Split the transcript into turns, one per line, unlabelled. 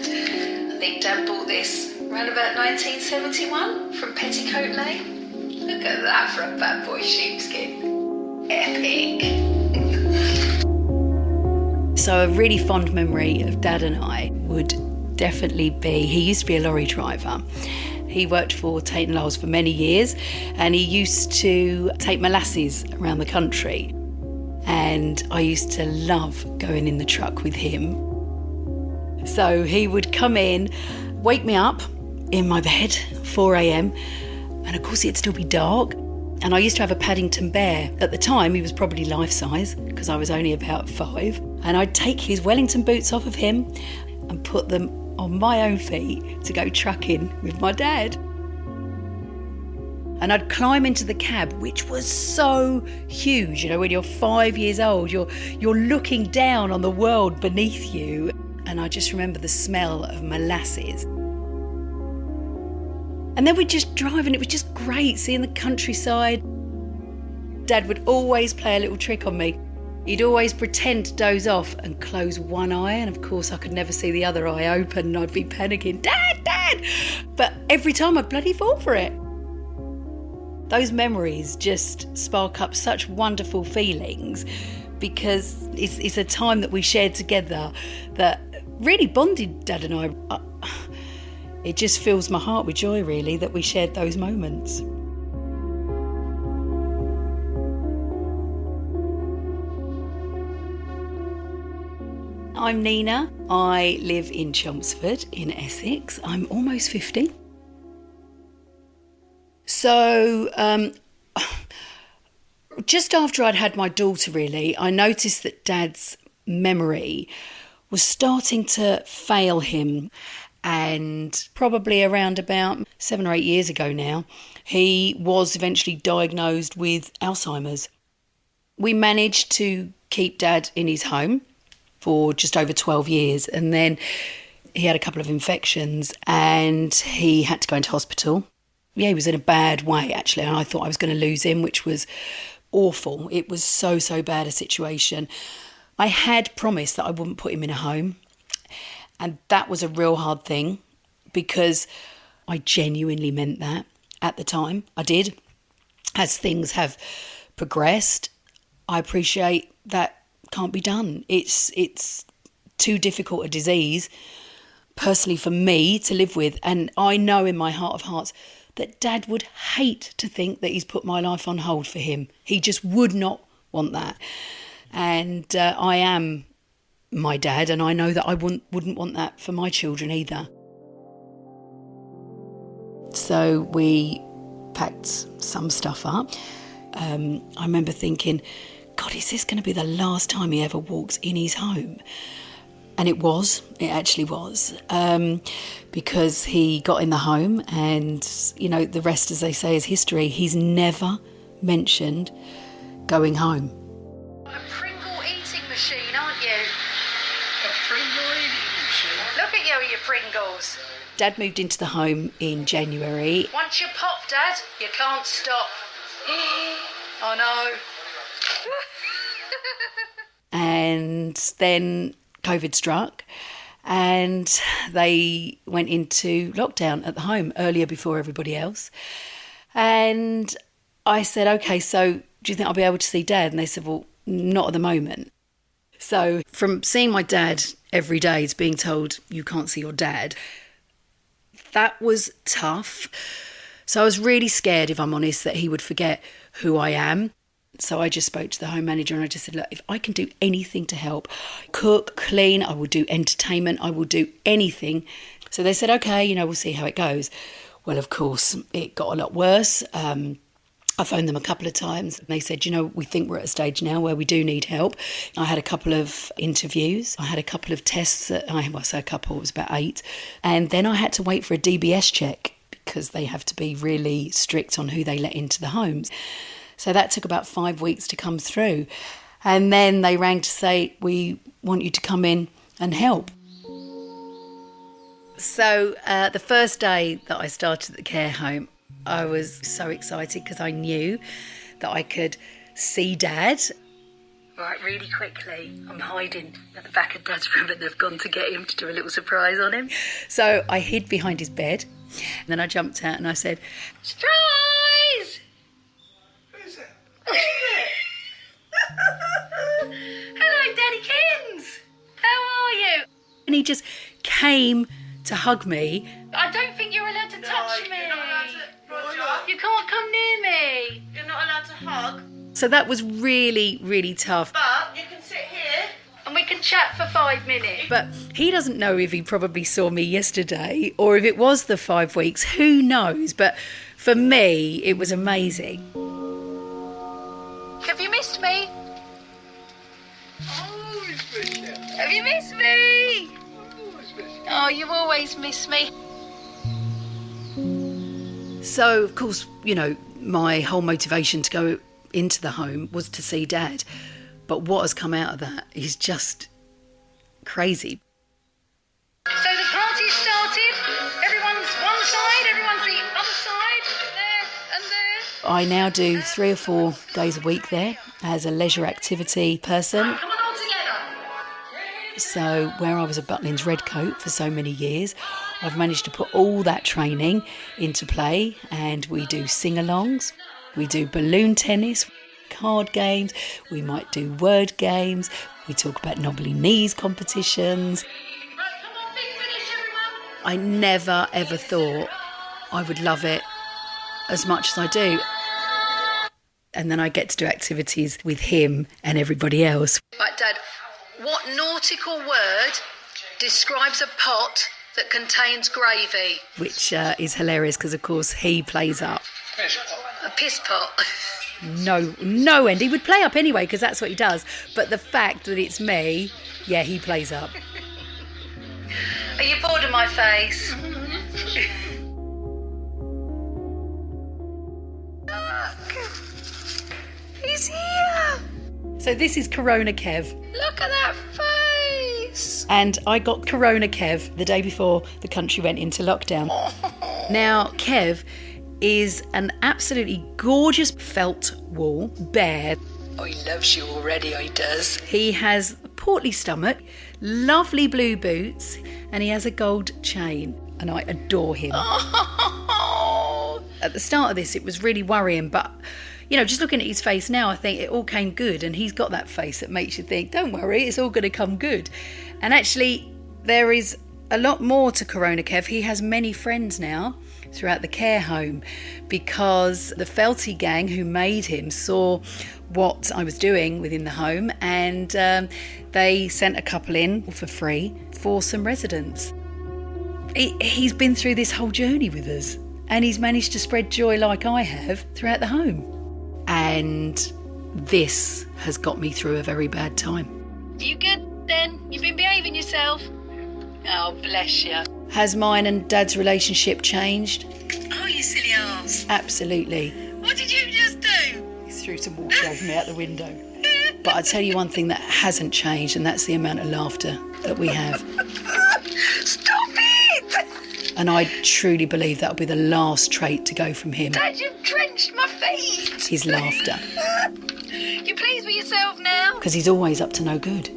I think Dad bought this around about 1971 from Petticoat Lane. Look at that for a bad boy sheepskin. Epic.
So a really fond memory of Dad and I would definitely be, he used to be a lorry driver. He worked for Tate & Lyle's for many years, and he used to take molasses around the country. And I used to love going in the truck with him. So he would come in, wake me up in my bed, 4 a.m, and of course it'd still be dark. And I used to have a Paddington bear. At the time, he was probably life-size, because I was only about 5. And I'd take his Wellington boots off of him and put them on my own feet to go trucking with my dad. And I'd climb into the cab, which was so huge. You know, when you're 5 years old, you're looking down on the world beneath you. And I just remember the smell of molasses. And then we'd just drive, and it was just great seeing the countryside. Dad would always play a little trick on me. He'd always pretend to doze off and close one eye, and of course I could never see the other eye open, and I'd be panicking, Dad, Dad! But every time I'd bloody fall for it. Those memories just spark up such wonderful feelings, because it's a time that we shared together that really bonded Dad and I. It just fills my heart with joy, really, that we shared those moments. I'm Nina. I live in Chelmsford in Essex. I'm almost 50. So just after I'd had my daughter, really, I noticed that Dad's memory was starting to fail him. And probably around about 7 or 8 years ago now, he was eventually diagnosed with Alzheimer's. We managed to keep Dad in his home for just over 12 years. And then he had a couple of infections and he had to go into hospital. Yeah, he was in a bad way, actually. And I thought I was going to lose him, which was awful. It was so bad a situation. I had promised that I wouldn't put him in a home. And that was a real hard thing, because I genuinely meant that at the time. I did. As things have progressed, I appreciate that can't be done. It's too difficult a disease, personally, for me to live with. And I know in my heart of hearts that Dad would hate to think that he's put my life on hold for him. He just would not want that. And I am my dad, and I know that I wouldn't want that for my children either. So we packed some stuff up. I remember thinking, God, is this going to be the last time he ever walks in his home? And it actually was, because he got in the home and, you know, the rest, as they say, is history. He's never mentioned going home.
A Pringle eating machine, aren't you? Look at you with your Pringles.
Dad moved into the home in January.
Once you pop, Dad, you can't stop. Oh no.
And then COVID struck and they went into lockdown at the home earlier before everybody else. And I said, okay, so do you think I'll be able to see Dad? And they said, well, not at the moment. So from seeing my dad every day to being told you can't see your dad, that was tough. So I was really scared, if I'm honest, that he would forget who I am. So I just spoke to the home manager and I just said, look, if I can do anything to help, cook, clean, I will do entertainment, I will do anything. So they said, okay, you know, we'll see how it goes. Well, of course, it got a lot worse. I phoned them a couple of times and they said, you know, we think we're at a stage now where we do need help. I had a couple of interviews. I had a couple of tests. It was about 8. And then I had to wait for a DBS check because they have to be really strict on who they let into the homes. So that took about 5 weeks to come through. And then they rang to say, we want you to come in and help. So the first day that I started at the care home, I was so excited because I knew that I could see Dad. Right, really quickly, I'm hiding at the back of Dad's room and they've gone to get him to do a little surprise on him. So I hid behind his bed and then I jumped out and I said, surprise!
Who's it?
Hello, Daddy Kins! How are you? And he just came to hug me. I don't think you're allowed to touch me.
You're not allowed to, Roger.
You can't come near me.
You're not allowed to hug.
So that was really, really tough.
But you can sit here.
And we can chat for 5 minutes. But he doesn't know if he probably saw me yesterday or if it was the 5 weeks. Who knows? But for me, it was amazing. Have you missed me?
Always miss you.
Have you missed me?
Always miss you.
Oh, you've always missed me. So, of course, you know, my whole motivation to go into the home was to see Dad. But what has come out of that is just crazy. So the party's started. Everyone's one side, everyone's the other side. There and there. I now do 3 or 4 days a week there as a leisure activity person.
Come on all together.
So where I was a Butlins redcoat for so many years, I've managed to put all that training into play, and we do sing-alongs, we do balloon tennis, card games, we might do word games, we talk about knobbly knees competitions.
Right, come on, big finish, everyone.
I never ever thought I would love it as much as I do. And then I get to do activities with him and everybody else.
Right, Dad, what nautical word describes a pot that contains gravy?
Which is hilarious because, of course, he plays up.
A piss pot.
No end. He would play up anyway because that's what he does. But the fact that it's me, yeah, he plays up.
Are you bored of my face? He's here.
So this is Corona Kev.
Look at that face.
And I got Corona Kev the day before the country went into lockdown. Now, Kev is an absolutely gorgeous felt wool bear.
Oh, he loves you already, he does.
He has a portly stomach, lovely blue boots, and he has a gold chain. And I adore him.
Oh.
At the start of this, it was really worrying, but you know, just looking at his face now, I think it all came good, and he's got that face that makes you think, don't worry, it's all going to come good. And actually, there is a lot more to Corona Kev. He has many friends now throughout the care home because the Felty gang who made him saw what I was doing within the home, and they sent a couple in for free for some residents. He's been through this whole journey with us, and he's managed to spread joy like I have throughout the home. And this has got me through a very bad time.
You good then? You've been behaving yourself? Oh, bless you.
Has mine and Dad's relationship changed?
Oh, you silly arse.
Absolutely.
What did you just do?
He threw some water over me out the window. But I tell you one thing that hasn't changed, and that's the amount of laughter that we have.
Stop it!
And I truly believe that'll be the last trait to go from him.
Dad, you've drenched my feet.
His laughter.
You pleased with yourself now?
Because he's always up to no good.